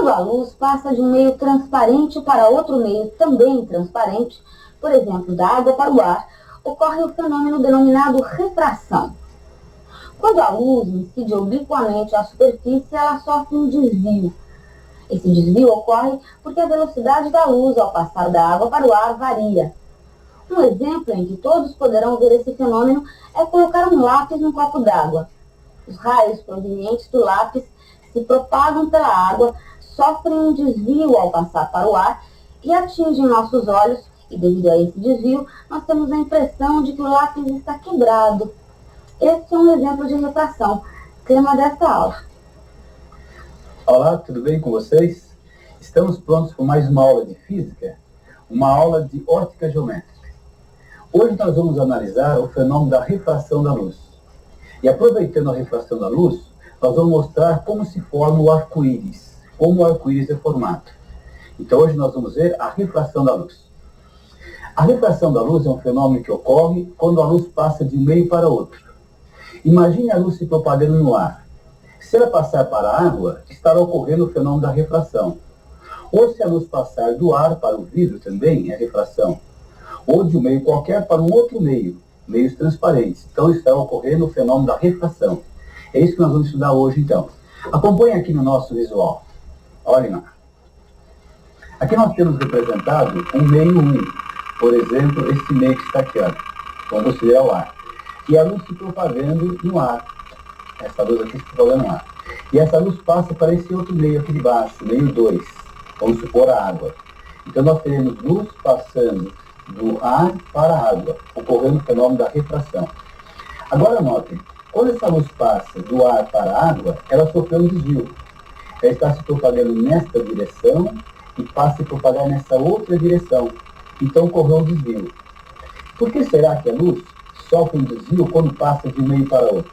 Quando a luz passa de um meio transparente para outro meio também transparente, por exemplo, da água para o ar, ocorre o fenômeno denominado refração. Quando a luz incide obliquamente à superfície, ela sofre um desvio. Esse desvio ocorre porque a velocidade da luz ao passar da água para o ar varia. Um exemplo em que todos poderão ver esse fenômeno é colocar um lápis num copo d'água. Os raios provenientes do lápis se propagam pela água, sofrem um desvio ao passar para o ar e atingem nossos olhos, e devido a esse desvio, nós temos a impressão de que o lápis está quebrado. Este é um exemplo de refração, tema desta aula. Olá, tudo bem com vocês? Estamos prontos para mais uma aula de física, uma aula de ótica geométrica. Hoje nós vamos analisar o fenômeno da refração da luz. E aproveitando a refração da luz, nós vamos mostrar como se forma o arco-íris, como o arco-íris é formado. Então hoje nós vamos ver a refração da luz. A refração da luz é um fenômeno que ocorre quando a luz passa de um meio para outro. Imagine a luz se propagando no ar. Se ela passar para a água, estará ocorrendo o fenômeno da refração. Ou se a luz passar do ar para o vidro também é refração. Ou de um meio qualquer para um outro meio, meios transparentes. Então está ocorrendo o fenômeno da refração. É isso que nós vamos estudar hoje então. Acompanhe aqui no nosso visual. Olhem lá. Aqui nós temos representado um meio 1. Por exemplo, esse meio que está aqui, ó. Vamos considerar o ar. E a luz se propagando no ar. Essa luz aqui se propagando no ar. E essa luz passa para esse outro meio aqui de baixo, meio 2. Vamos supor a água. Então nós teremos luz passando do ar para a água, ocorrendo o fenômeno da refração. Agora notem, quando essa luz passa do ar para a água, ela sofreu um desvio. Ela está se propagando nesta direção e passa a se propagar nessa outra direção. Então ocorreu um desvio. Por que será que a luz sofre um desvio quando passa de um meio para outro?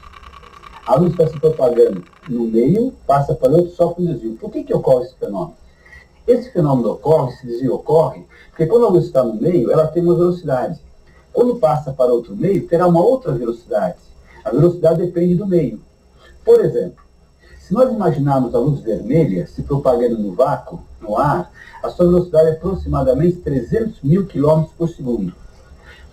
A luz está se propagando no meio, passa para outro, sofre um desvio. Por que ocorre esse fenômeno? Esse fenômeno ocorre, esse desvio ocorre, porque quando a luz está no meio, ela tem uma velocidade. Quando passa para outro meio, terá uma outra velocidade. A velocidade depende do meio. Por exemplo, se nós imaginarmos a luz vermelha se propagando no vácuo, no ar, a sua velocidade é aproximadamente 300 mil km por segundo.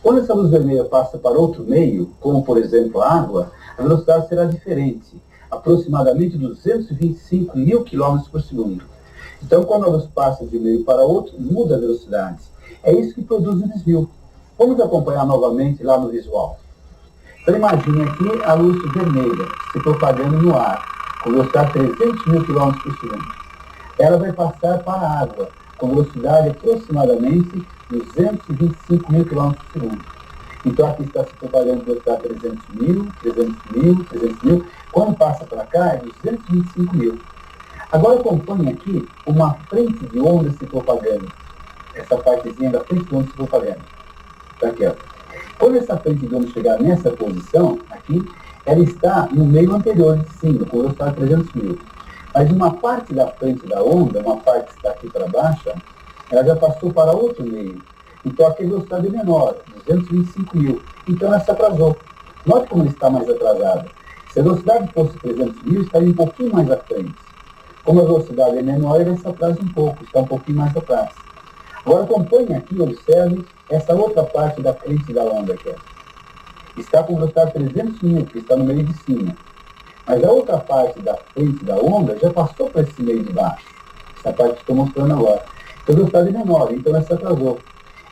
Quando essa luz vermelha passa para outro meio, como por exemplo a água, a velocidade será diferente, aproximadamente 225 mil km por segundo. Então, quando a luz passa de um meio para outro, muda a velocidade. É isso que produz o desvio. Vamos acompanhar novamente lá no visual. Então, imagine aqui a luz vermelha se propagando no ar, com velocidade de 300 mil km por segundo. Ela vai passar para a água, com velocidade aproximadamente 225 mil km por segundo. Então, aqui está se propagando velocidade 300 mil, 300 mil, 300 mil. Quando passa para cá, é 225 mil. Agora acompanhe aqui uma frente de onda se propagando. Essa partezinha da frente de onda se propagando. Está aqui, ó. Quando essa frente de onda chegar nessa posição, aqui, ela está no meio anterior de cima, com velocidade 300 mil. Mas uma parte da frente da onda, uma parte que está aqui para baixo, ela já passou para outro meio. Então aqui a velocidade é menor, 225 mil. Então ela se atrasou. Note como ela está mais atrasada. Se a velocidade fosse 300 mil, estaria um pouquinho mais à frente. Como a velocidade é menor, ele se atrasa um pouco, está um pouquinho mais atrás. Agora acompanhe aqui, observe essa outra parte da frente da onda aqui. Está com velocidade 300 mil, que está no meio de cima. Mas a outra parte da frente da onda já passou para esse meio de baixo. Essa parte que estou mostrando agora. Então a velocidade é menor, então ela se atrasou.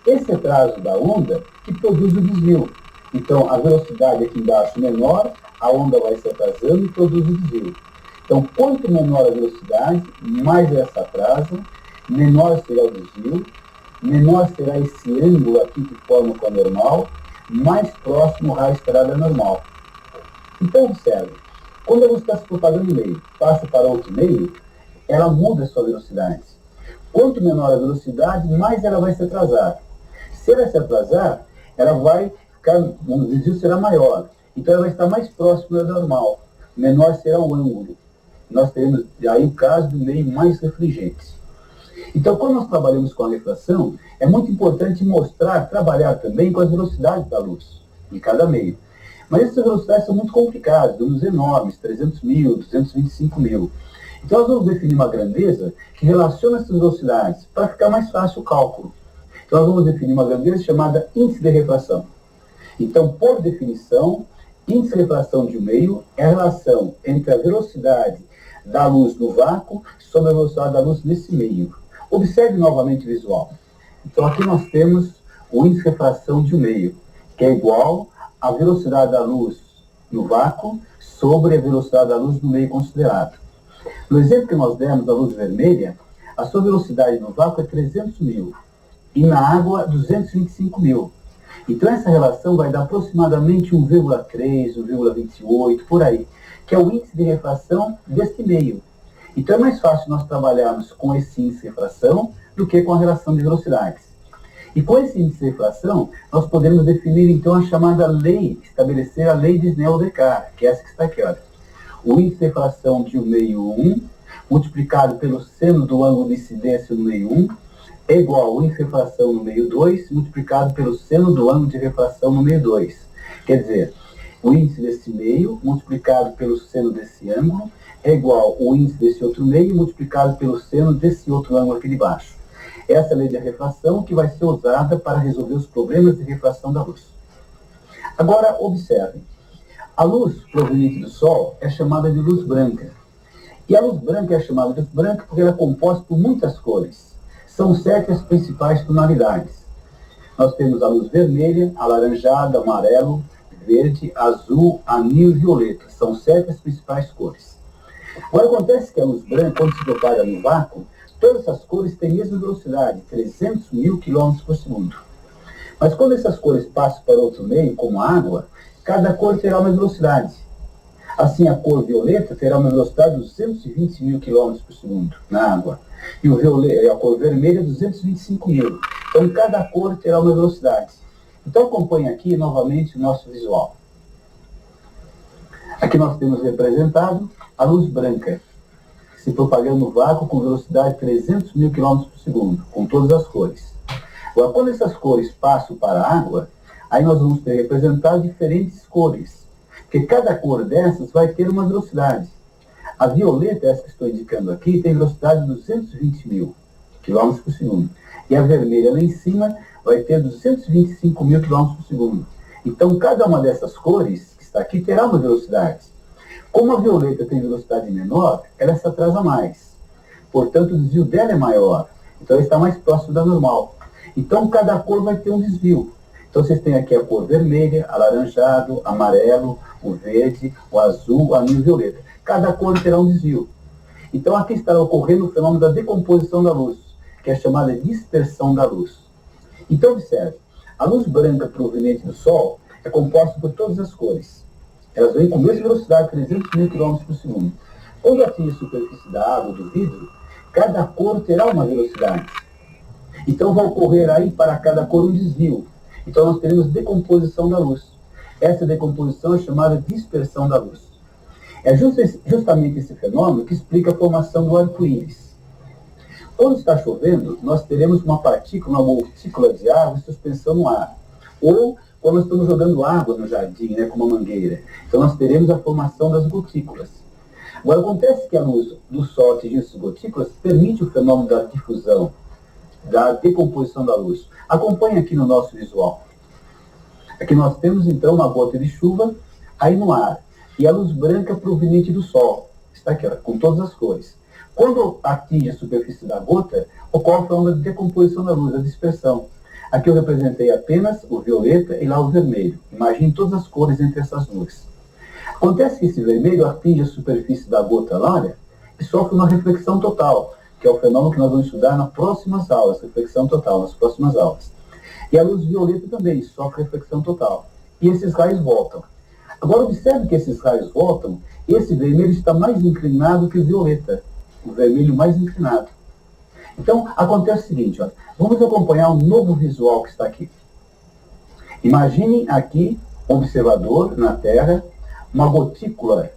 Esse atraso da onda que produz o desvio. Então a velocidade aqui embaixo menor, a onda vai se atrasando e produz o desvio. Então, quanto menor a velocidade, mais ela se atrasa, menor será o desvio, menor será esse ângulo aqui que forma com a normal, mais próximo o raio estará da normal. Então, observe, quando a luz está se propagando no meio, passa para outro meio, ela muda a sua velocidade. Quanto menor a velocidade, mais ela vai se atrasar. Se ela se atrasar, ela vai ficar, o desvio será maior. Então, ela vai estar mais próximo da normal. Menor será o ângulo. Nós teremos aí o caso do meio mais refligente. Então, quando nós trabalhamos com a refração, é muito importante mostrar, trabalhar também com as velocidades da luz, em cada meio. Mas essas velocidades são muito complicadas, números enormes, 300 mil, 225 mil. Então nós vamos definir uma grandeza que relaciona essas velocidades para ficar mais fácil o cálculo. Então nós vamos definir uma grandeza chamada índice de refração. Então, por definição, índice de refração de um meio é a relação entre a velocidade da luz no vácuo sobre a velocidade da luz nesse meio. Observe novamente o visual. Então aqui nós temos o índice de refração de um meio, que é igual à velocidade da luz no vácuo sobre a velocidade da luz no meio considerado. No exemplo que nós demos da luz vermelha, a sua velocidade no vácuo é 300 mil e na água 225 mil. Então essa relação vai dar aproximadamente 1,3, 1,28, por aí, que é o índice de refração deste meio. Então é mais fácil nós trabalharmos com esse índice de refração do que com a relação de velocidades. E com esse índice de refração, nós podemos definir então a chamada lei, estabelecer a lei de Snell-Descartes, que é essa que está aqui, olha. O índice de refração de um meio 1, multiplicado pelo seno do ângulo de incidência no meio 1, é igual ao índice de refração no meio 2, multiplicado pelo seno do ângulo de refração no meio 2. Quer dizer, o índice desse meio, multiplicado pelo seno desse ângulo, é igual ao índice desse outro meio, multiplicado pelo seno desse outro ângulo aqui de baixo. Essa é a lei de refração que vai ser usada para resolver os problemas de refração da luz. Agora, observem. A luz proveniente do Sol é chamada de luz branca. E a luz branca é chamada de luz branca porque ela é composta por muitas cores. São 7 as principais tonalidades. Nós temos a luz vermelha, alaranjada, amarelo, verde, azul, anil e violeta. São 7 as principais cores. Agora acontece que a luz branca, quando se propaga no vácuo, todas essas cores têm a mesma velocidade, 300 mil km por segundo. Mas quando essas cores passam para outro meio, como a água, cada cor terá uma velocidade. Assim, a cor violeta terá uma velocidade de 220 mil km por segundo na água. E a cor vermelha, 225 mil. Então, cada cor terá uma velocidade. Então, acompanhe aqui novamente o nosso visual. Aqui nós temos representado a luz branca, se propagando no vácuo com velocidade de 300 mil km por segundo, com todas as cores. Agora, quando essas cores passam para a água, aí nós vamos ter representado diferentes cores, porque cada cor dessas vai ter uma velocidade. A violeta, essa que estou indicando aqui, tem velocidade de 220 mil km por segundo. E a vermelha lá em cima vai ter 225 mil km por segundo. Então, cada uma dessas cores que está aqui terá uma velocidade. Como a violeta tem velocidade menor, ela se atrasa mais. Portanto, o desvio dela é maior. Então, ela está mais próximo da normal. Então, cada cor vai ter um desvio. Então, vocês têm aqui a cor vermelha, alaranjado, amarelo, o verde, o azul, o anil e o violeta. Cada cor terá um desvio. Então, aqui está ocorrendo o fenômeno da decomposição da luz, que é chamada dispersão da luz. Então, observe. A luz branca proveniente do Sol é composta por todas as cores. Elas vêm com a mesma velocidade, 300 mil km por segundo. Quando atinge a superfície da água, do vidro, cada cor terá uma velocidade. Então vai ocorrer aí para cada cor um desvio. Então nós teremos decomposição da luz. Essa decomposição é chamada dispersão da luz. É justamente esse fenômeno que explica a formação do arco-íris. Quando está chovendo, nós teremos uma partícula, uma gotícula de água em suspensão no ar. Ou quando nós estamos jogando água no jardim, com uma mangueira. Então nós teremos a formação das gotículas. Agora acontece que a luz do Sol atingindo essas gotículas permite o fenômeno da difusão, da decomposição da luz. Acompanhe aqui no nosso visual. Aqui nós temos então uma gota de chuva aí no ar. E a luz branca proveniente do Sol. Está aqui, ó, com todas as cores. Quando atinge a superfície da gota, ocorre o fenômeno de decomposição da luz, a dispersão. Aqui eu representei apenas o violeta e lá o vermelho. Imagine todas as cores entre essas luzes. Acontece que esse vermelho atinge a superfície da gota lá, olha, e sofre uma reflexão total, que é o fenômeno que nós vamos estudar nas próximas aulas, reflexão total, nas próximas aulas. E a luz violeta também sofre reflexão total. E esses raios voltam. Agora observe que esses raios voltam, esse vermelho está mais inclinado que o violeta, o vermelho mais inclinado. Então, acontece o seguinte, ó, vamos acompanhar um novo visual que está aqui. Imaginem aqui, observador na Terra, uma gotícula,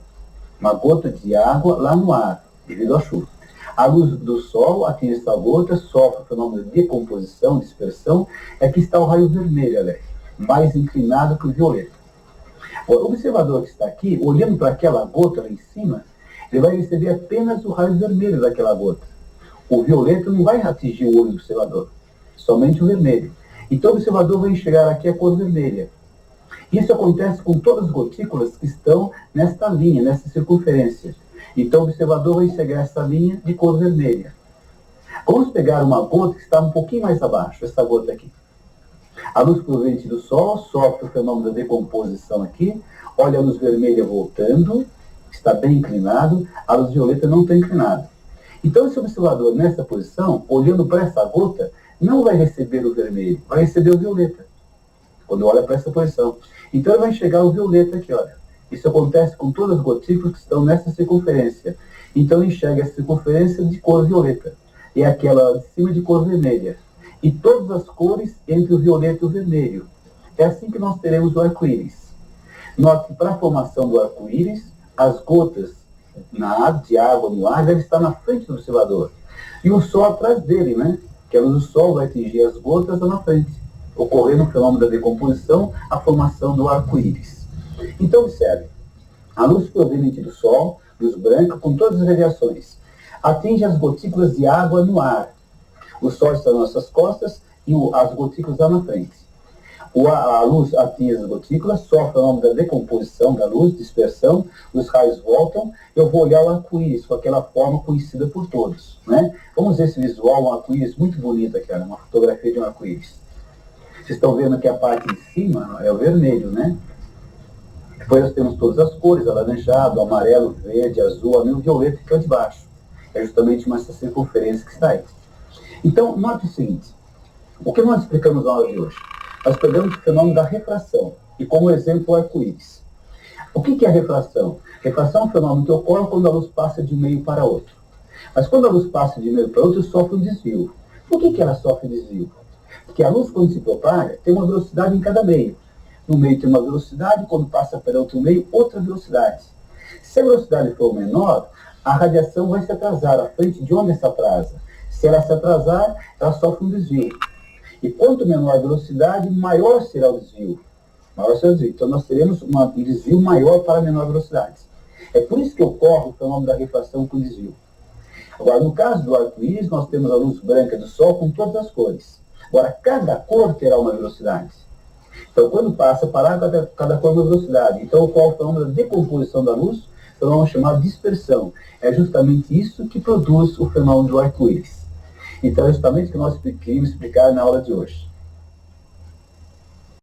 uma gota de água lá no ar, devido à chuva. A luz do Sol atinge essa gota, sofre o fenômeno de decomposição, dispersão, aqui está o raio vermelho, olha, mais inclinado que o violeta. O observador que está aqui, olhando para aquela gota lá em cima, ele vai receber apenas o raio vermelho daquela gota. O violeta não vai atingir o olho do observador, somente o vermelho. Então o observador vai enxergar aqui a cor vermelha. Isso acontece com todas as gotículas que estão nesta linha, nessa circunferência. Então o observador vai enxergar essa linha de cor vermelha. Vamos pegar uma gota que está um pouquinho mais abaixo, essa gota aqui. A luz proveniente do Sol sofre o fenômeno da decomposição aqui, olha a luz vermelha voltando, está bem inclinado, a luz violeta não está inclinada. Então esse observador nessa posição, olhando para essa gota, não vai receber o vermelho, vai receber o violeta, quando olha para essa posição. Então ele vai enxergar o violeta aqui, olha. Isso acontece com todas as gotículas que estão nessa circunferência. Então enxerga a circunferência de cor violeta, e aquela de cima de cor vermelha. E todas as cores entre o violeta e o vermelho. É assim que nós teremos o arco-íris. Note que para a formação do arco-íris, as gotas de água no ar devem estar na frente do observador. E o Sol atrás dele, né? Que a luz do Sol vai atingir as gotas lá na frente, ocorrendo o fenômeno da decomposição, a formação do arco-íris. Então observe, a luz proveniente do Sol, luz branca, com todas as radiações, atinge as gotículas de água no ar. O Sol está nas nossas costas e as gotículas lá na frente. A luz atinge as gotículas, sofre o fenômeno da decomposição da luz, dispersão, os raios voltam, eu vou olhar o arco-íris com aquela forma conhecida por todos, né? Vamos ver esse visual, um arco-íris muito bonito aqui, uma fotografia de um arco-íris. Vocês estão vendo aqui a parte de cima, é o vermelho, né? Depois nós temos todas as cores, alaranjado, amarelo, verde, azul, anel violeta que é o de baixo. É justamente essa circunferência que está aí. Então, note o seguinte, o que nós explicamos na aula de hoje? Nós pegamos o fenômeno da refração, e como exemplo o arco-íris. O que é a refração? Refração é um fenômeno que ocorre quando a luz passa de um meio para outro. Mas quando a luz passa de um meio para outro, sofre um desvio. Por que ela sofre desvio? Porque a luz, quando se propaga, tem uma velocidade em cada meio. No meio tem uma velocidade, quando passa para outro meio, outra velocidade. Se a velocidade for menor, a radiação vai se atrasar à frente de onde se atrasa. Se ela se atrasar, ela sofre um desvio. E quanto menor a velocidade, maior será o desvio. Então nós teremos um desvio maior para menor velocidade. É por isso que ocorre o fenômeno da refração com desvio. Agora, no caso do arco-íris, nós temos a luz branca do Sol com todas as cores. Agora, cada cor terá uma velocidade. Então, quando passa para lá, cada cor uma velocidade. Então, ocorre o fenômeno da decomposição da luz, fenômeno chamado dispersão. É justamente isso que produz o fenômeno do arco-íris. Então, é justamente o que nós queríamos explicar na aula de hoje.